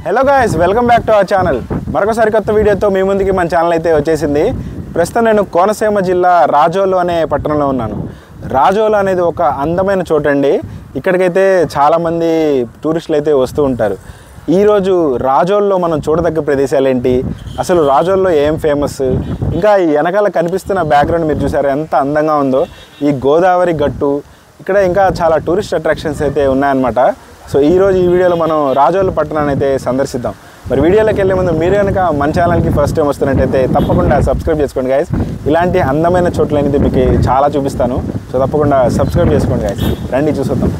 Hello guys, welcome back to our channel. మరొక సరికొత్త వీడియోతో మీ ముందుకి మన ఛానల్ అయితే వచ్చేసింది. ప్రస్తుతం నేను కోనసీమ జిల్లా రాజోలు అనే పట్టణంలో ఉన్నాను. రాజోలు అనేది ఒక అందమైన చోటు అండి. ఇక్కడికైతే చాలామంది టూరిస్టులు అయితే వస్తూ ఉంటారు. ఈరోజు రాజోల్లో మనం చూడదగ్గ ప్రదేశాలు ఏంటి, అసలు రాజోల్లో ఏం ఫేమస్, ఇంకా ఈ వెనకాల కనిపిస్తున్న బ్యాక్గ్రౌండ్ మీరు చూసారు ఎంత అందంగా ఉందో. ఈ గోదావరి గట్టు, ఇక్కడ ఇంకా చాలా టూరిస్ట్ అట్రాక్షన్స్ అయితే ఉన్నాయన్నమాట. సో ఈరోజు ఈ వీడియోలో మనం రాజోలు పట్టణాన్ని అయితే సందర్శిద్దాం. మరి వీడియోలోకి వెళ్ళే ముందు మీరు కనుక మన ఛానల్కి ఫస్ట్ టైం వస్తున్నట్టయితే తప్పకుండా సబ్స్క్రైబ్ చేసుకోండి గైస్. ఇలాంటి అందమైన చోట్ల అనేది మీకు చాలా చూపిస్తాను. సో తప్పకుండా సబ్స్క్రైబ్ చేసుకోండి గైస్. రండి చూసొద్దాం.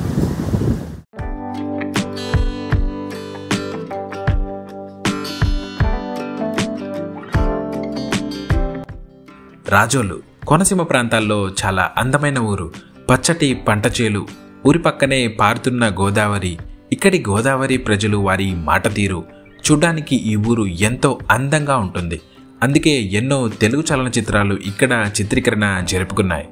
రాజోలు కోనసీమ ప్రాంతాల్లో చాలా అందమైన ఊరు. పచ్చటి పంట చేలు, ఊరి పక్కనే పారుతున్న గోదావరి. ఇక్కడి గోదావరి ప్రజలు వారి మాట తీరు చూడ్డానికి ఈ ఊరు ఎంతో అందంగా ఉంటుంది. అందుకే ఎన్నో తెలుగు చలనచిత్రాలు ఇక్కడ చిత్రీకరణ జరుపుకున్నాయి.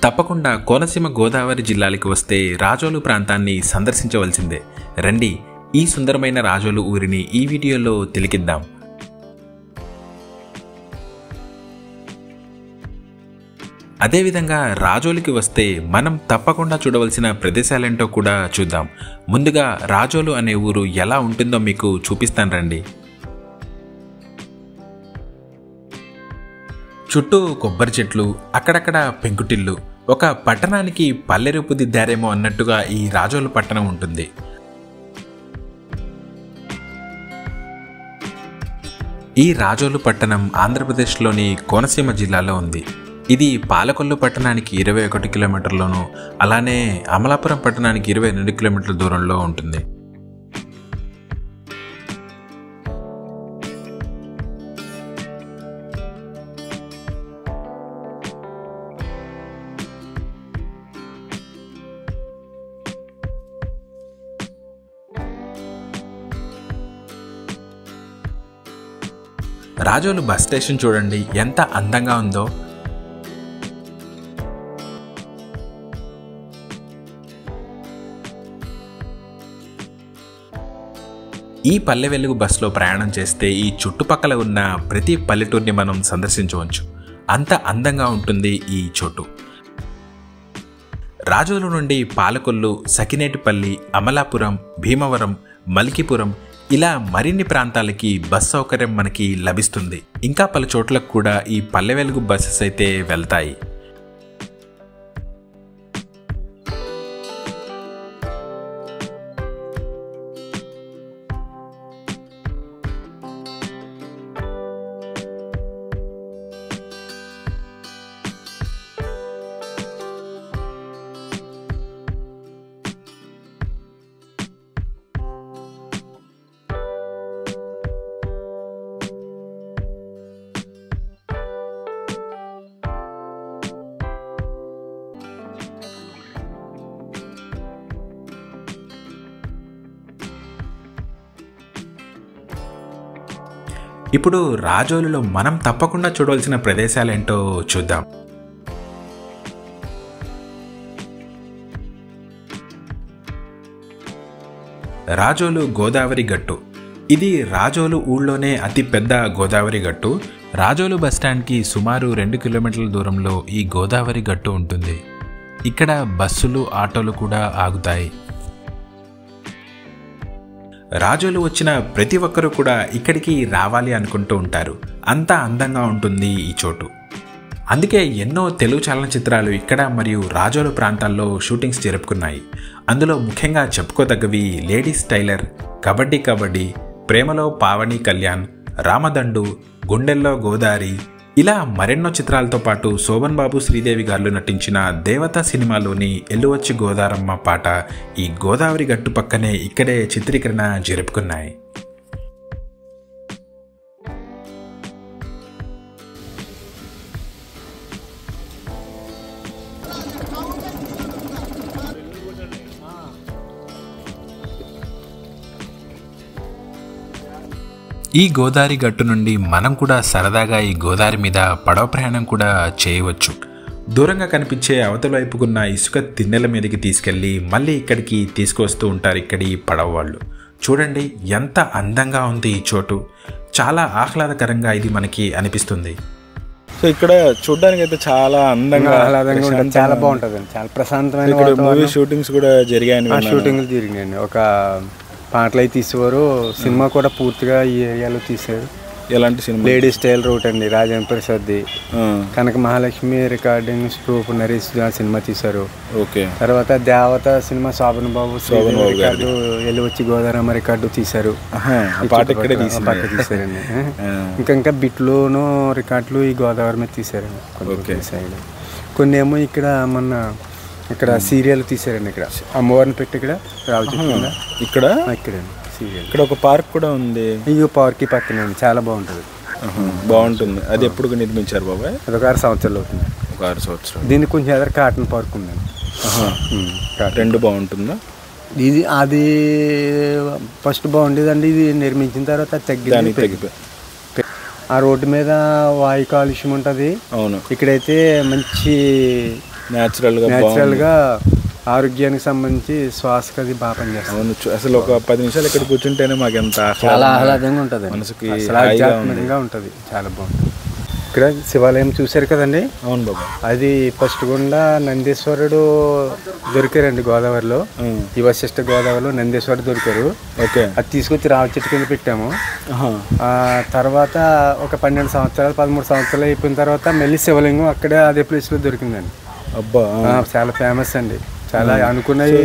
తప్పకుండా కోనసీమ గోదావరి జిల్లాలకు వస్తే రాజోలు ప్రాంతాన్ని సందర్శించవలసిందే. రండి, ఈ సుందరమైన రాజోలు ఊరిని ఈ వీడియోలో తిలకిద్దాం. అదేవిధంగా రాజోలుకి వస్తే మనం తప్పకుండా చూడవలసిన ప్రదేశాలేంటో కూడా చూద్దాం. ముందుగా రాజోలు అనే ఊరు ఎలా ఉంటుందో మీకు చూపిస్తాను రండి. చుట్టూ కొబ్బరి చెట్లు, అక్కడక్కడ పెంకుటిల్లు, ఒక పట్టణానికి పల్లె రూపు దిద్దారేమో అన్నట్టుగా ఈ రాజోలు పట్టణం ఉంటుంది. ఈ రాజోలు పట్టణం ఆంధ్రప్రదేశ్లోని కోనసీమ జిల్లాలో ఉంది. ఇది పాలకొల్లు పట్టణానికి 21 కిలోమీటర్లోను, అలానే అమలాపురం పట్టణానికి 22 కిలోమీటర్ల దూరంలో ఉంటుంది. రాజోలు బస్ స్టేషన్ చూడండి ఎంత అందంగా ఉందో. ఈ పల్లె వెలుగు బస్సులో ప్రయాణం చేస్తే ఈ చుట్టుపక్కల ఉన్న ప్రతి పల్లెటూరిని మనం సందర్శించవచ్చు. అంత అందంగా ఉంటుంది ఈ చోటు. రాజోలు నుండి పాలకొల్లు, సకినేటిపల్లి, అమలాపురం, భీమవరం, మల్కీపురం ఇలా మరిన్ని ప్రాంతాలకి బస్ సౌకర్యం మనకి లభిస్తుంది. ఇంకా పలు చోట్లకు కూడా ఈ పల్లె వెలుగు బస్సెస్ అయితే వెళ్తాయి. ఇప్పుడు రాజోలులో మనం తప్పకుండా చూడవలసిన ప్రదేశాలేంటో చూద్దాం. రాజోలు గోదావరి గట్టు. ఇది రాజోలు ఊళ్ళోనే అతి పెద్ద గోదావరి గట్టు. రాజోలు బస్టాండ్కి సుమారు 2 కిలోమీటర్ల దూరంలో ఈ గోదావరి గట్టు ఉంటుంది. ఇక్కడ బస్సులు, ఆటోలు కూడా ఆగుతాయి. రాజోలు వచ్చిన ప్రతి ఒక్కరూ కూడా ఇక్కడికి రావాలి అనుకుంటూ ఉంటారు. అంత అందంగా ఉంటుంది ఈ చోటు. అందుకే ఎన్నో తెలుగు చలనచిత్రాలు ఇక్కడ మరియు రాజోలు ప్రాంతాల్లో షూటింగ్స్ జరుపుకున్నాయి. అందులో ముఖ్యంగా చెప్పుకోదగ్గవి లేడీస్ టైలర్, కబడ్డీ కబడ్డీ, ప్రేమలో పావని కళ్యాణ్, రామదండు, గుండెల్లో గోదారి ఇలా మరెన్నో చిత్రాలతో పాటు శోభన్ బాబు, శ్రీదేవి గారు నటించిన దేవత సినిమాలోని ఎల్లువచ్చి గోదారమ్మ పాట ఈ గోదావరి గట్టు పక్కనే ఇక్కడే చిత్రీకరణ జరుపుకున్నాయి. ఈ గోదావరి గట్టు నుండి మనం కూడా సరదాగా ఈ గోదావరి మీద పడవ ప్రయాణం కూడా చేయవచ్చు. దూరంగా కనిపించే అవతల వైపుకున్న ఇసుక తిన్నెల మీదకి తీసుకెళ్ళి మళ్ళీ ఇక్కడికి తీసుకొస్తూ ఉంటారు ఇక్కడి పడవ వాళ్ళు. చూడండి ఎంత అందంగా ఉంది ఈ చోటు, చాలా ఆహ్లాదకరంగా ఇది మనకి అనిపిస్తుంది. సో ఇక్కడ చూడడానికి అయితే చాలా అందంగా ఆహ్లాదంగా ఉంటుంది, చాలా బాగుంటుందండి, చాలా ప్రశాంతమైన మూవీ షూటింగ్స్ కూడా జరిగాయి. షూటింగ్లు జరిగినాయండి. ఒక పాటలు అయితే తీసేవారు, సినిమా కూడా పూర్తిగా ఈ ఏరియాలో తీసారు. ఎలాంటి సినిమా? లేడీ స్టైల్ రూట్ అండి, రాజేంద్ర ప్రసాద్ది. Kanaka Mahalakshmi recordings troupe Naresh cinema తీశారు. ఓకే. తర్వాత దేవత సినిమా శోభన్ బాబు రికార్డు వెళ్ళి వచ్చి గోదావరమ్మ రికార్డు తీశారు. పాట తీశారండి. ఇంకా బిట్లును రికార్డులు ఈ గోదావరి మీద తీశారండి. కొన్ని ఏమో ఇక్కడ మొన్న ఇక్కడ సీరియల్ తీశారండి. ఇక్కడ అమ్మవారిని పెట్టి ఇక్కడ రావు ఇక్కడ ఇక్కడ ఒక పార్క్ కూడా ఉంది. ఈ పార్క్ పక్కన చాలా బాగుంటుంది. బాగుంటుంది. అది ఎప్పుడు నిర్మించారు బాబాయ్? అది ఒక 6 సంవత్సరాలు అవుతుంది. ఒక 6 సంవత్సరాలు. దీనికి కొంచెం ఎదురు కాటన్ పార్క్ ఉందండి. రెండు బాగుంటుందా? ఇది అది ఫస్ట్ బాగుండేదండి, ఇది నిర్మించిన తర్వాత తగ్గిపోయి ఆ రోడ్డు మీద వాయు కాలుష్యం ఉంటుంది. అవును. ఇక్కడైతే మంచి న్యాచురల్గా ఆరోగ్యానికి సంబంధించి శ్వాసకి అది బాగా పనిచేస్తుంది. అవును. అసలు ఒక 10 నిమిషాలు ఇక్కడ కూర్చుంటేనే మాకు ఎంత చాలా ఆహ్లాదంగా ఉంటుంది, మనసుకి ఆధ్యాత్మికంగా ఉంటుంది, చాలా బాగుంటుంది. ఇక్కడ శివాలయం చూశారు కదండి. అవును బాబా. అది ఫస్ట్ గుండా నందీశ్వరుడు దొరికారండి గోదావరిలో. ఈ వశిష్ఠ గోదావరిలో నందీశ్వరుడు దొరికారు. ఓకే. అది తీసుకొచ్చి రావి చెట్టు కింద పెట్టాము. ఆ తర్వాత ఒక 12 సంవత్సరాలు 13 సంవత్సరాలు అయిపోయిన తర్వాత మళ్ళీ శివలింగం అక్కడే అదే ప్లేస్లో దొరికిందండి. అబ్బా. చాలా ఫేమస్ అండి. చాలా అనుకున్నవి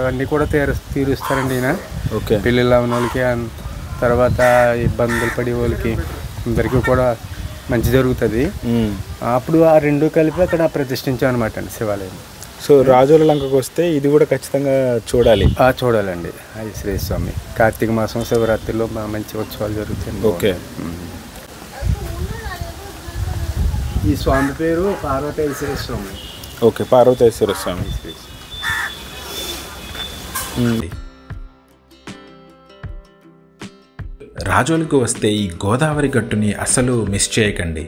అన్నీ కూడా తీరుస్తారండి ఈయన. ఓకే. పెళ్ళిళ్ళు అవ్వని వాళ్ళకి, తర్వాత ఇబ్బందులు పడే వాళ్ళకి అందరికీ కూడా మంచి జరుగుతుంది. అప్పుడు ఆ రెండు కలిపి అక్కడ ప్రతిష్ఠించాం అనమాట అండి శివాలయం. సో రాజోల లంకకు వస్తే ఇది కూడా ఖచ్చితంగా చూడాలి. చూడాలండి. అది శ్రీ స్వామి కార్తీక మాసం శివరాత్రిలో మంచి ఉత్సవాలు జరుగుతాయి. ఓకే. ఈ స్వామి పేరు పార్వతీశ్వర స్వామి. ఓకే. పార్వతీశ్వర స్వామి. రాజోలకు వస్తే ఈ గోదావరి గట్టుని అసలు మిస్ చేయకండి.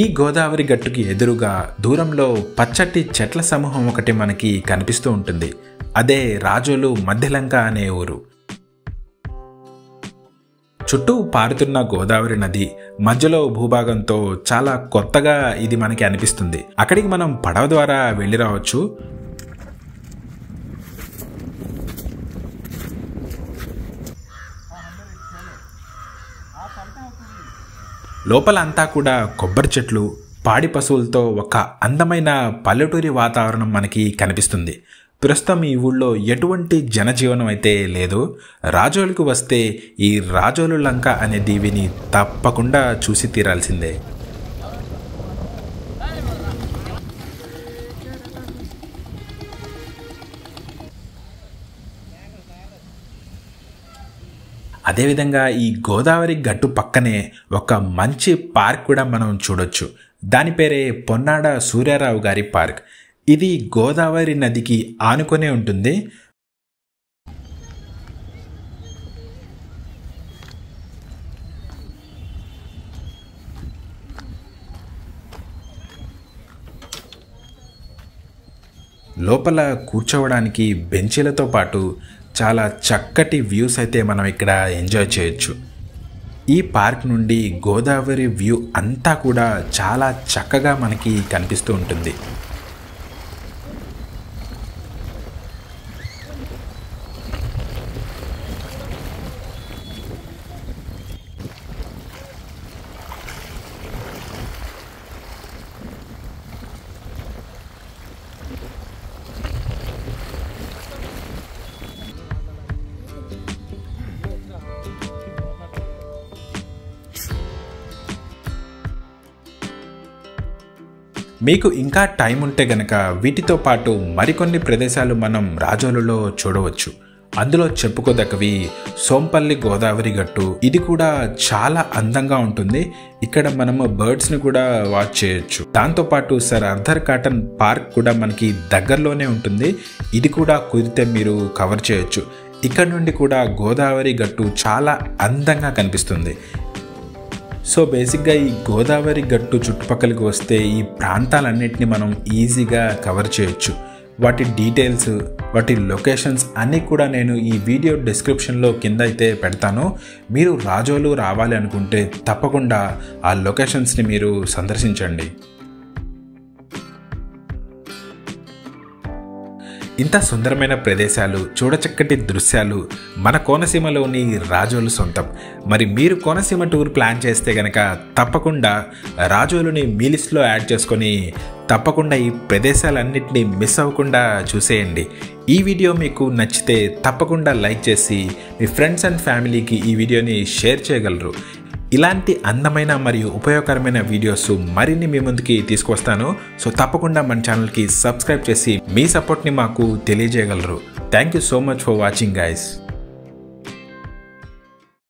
ఈ గోదావరి గట్టుకి ఎదురుగా దూరంలో పచ్చటి చెట్ల సమూహం ఒకటి మనకి కనిపిస్తూ ఉంటుంది. అదే రాజోలు మధ్యలంక అనే ఊరు. చుట్టూ పారుతున్న గోదావరి నది మధ్యలో భూభాగంతో చాలా కొత్తగా ఇది మనకి అనిపిస్తుంది. అక్కడికి మనం పడవ ద్వారా వెళ్ళి రావచ్చు. లోపల అంతా కూడా కొబ్బరి చెట్లు, పాడి పశువులతో ఒక అందమైన పల్లెటూరి వాతావరణం మనకి కనిపిస్తుంది. ప్రస్తుతం ఈ ఊళ్ళో ఎటువంటి జనజీవనం అయితే లేదు. రాజోలుకు వస్తే ఈ రాజోలు లంక అనే దీవిని తప్పకుండా చూసి తీరాల్సిందే. అదేవిధంగా ఈ గోదావరి గట్టు పక్కనే ఒక మంచి పార్క్ కూడా మనం చూడొచ్చు. దాని పేరే పొన్నాడ సూర్యారావు గారి పార్క్. ఇది గోదావరి నదికి ఆనుకొనే ఉంటుంది. లోపల కూర్చోవడానికి బెంచీలతో పాటు చాలా చక్కటి వ్యూస్ అయితే మనం ఇక్కడ ఎంజాయ్ చేయొచ్చు. ఈ పార్క్ నుండి గోదావరి వ్యూ అంతా కూడా చాలా చక్కగా మనకి కనిపిస్తూ ఉంటుంది. మీకు ఇంకా టైం ఉంటే గనక వీటితో పాటు మరికొన్ని ప్రదేశాలు మనం రాజోలులో చూడవచ్చు. అందులో చెప్పుకోదగ్గవి సోంపల్లి గోదావరి గట్టు. ఇది కూడా చాలా అందంగా ఉంటుంది. ఇక్కడ మనము బర్డ్స్ని కూడా వాచ్ చేయొచ్చు. దాంతోపాటు సర్ ఆర్థర్ కాటన్ పార్క్ కూడా మనకి దగ్గరలోనే ఉంటుంది. ఇది కూడా కుదిరితే మీరు కవర్ చేయొచ్చు. ఇక్కడ నుండి కూడా గోదావరి గట్టు చాలా అందంగా కనిపిస్తుంది. సో బేసిక్గా ఈ గోదావరి గట్టు చుట్టుపక్కలకి వస్తే ఈ ప్రాంతాలన్నింటినీ మనం ఈజీగా కవర్ చేయొచ్చు. వాటి డీటెయిల్స్, వాటి లొకేషన్స్ అన్నీ కూడా నేను ఈ వీడియో డిస్క్రిప్షన్లో కింద అయితే పెడతాను. మీరు రాజోలు రావాలి అనుకుంటే తప్పకుండా ఆ లొకేషన్స్ని మీరు సందర్శించండి. ఇంత సుందరమైన ప్రదేశాలు, చూడచక్కటి దృశ్యాలు మన కోనసీమలోని రాజోలు సొంతం. మరి మీరు కోనసీమ టూర్ ప్లాన్ చేస్తే గనక తప్పకుండా రాజోలుని మీ లిస్ట్లో యాడ్ చేసుకొని తప్పకుండా ఈ ప్రదేశాలన్నింటినీ మిస్ అవ్వకుండా చూసేయండి. ఈ వీడియో మీకు నచ్చితే తప్పకుండా లైక్ చేసి మీ ఫ్రెండ్స్ అండ్ ఫ్యామిలీకి ఈ వీడియోని షేర్ చేయగలరు. ఇలాంటి అందమైన మరియు ఉపయోగకరమైన వీడియోస్ మరిన్ని మీ ముందుకి తీసుకొస్తాను. సో తప్పకుండా మన ఛానల్కి సబ్స్క్రైబ్ చేసి మీ సపోర్ట్ని మాకు తెలియజేయగలరు. Thank you so much for watching guys.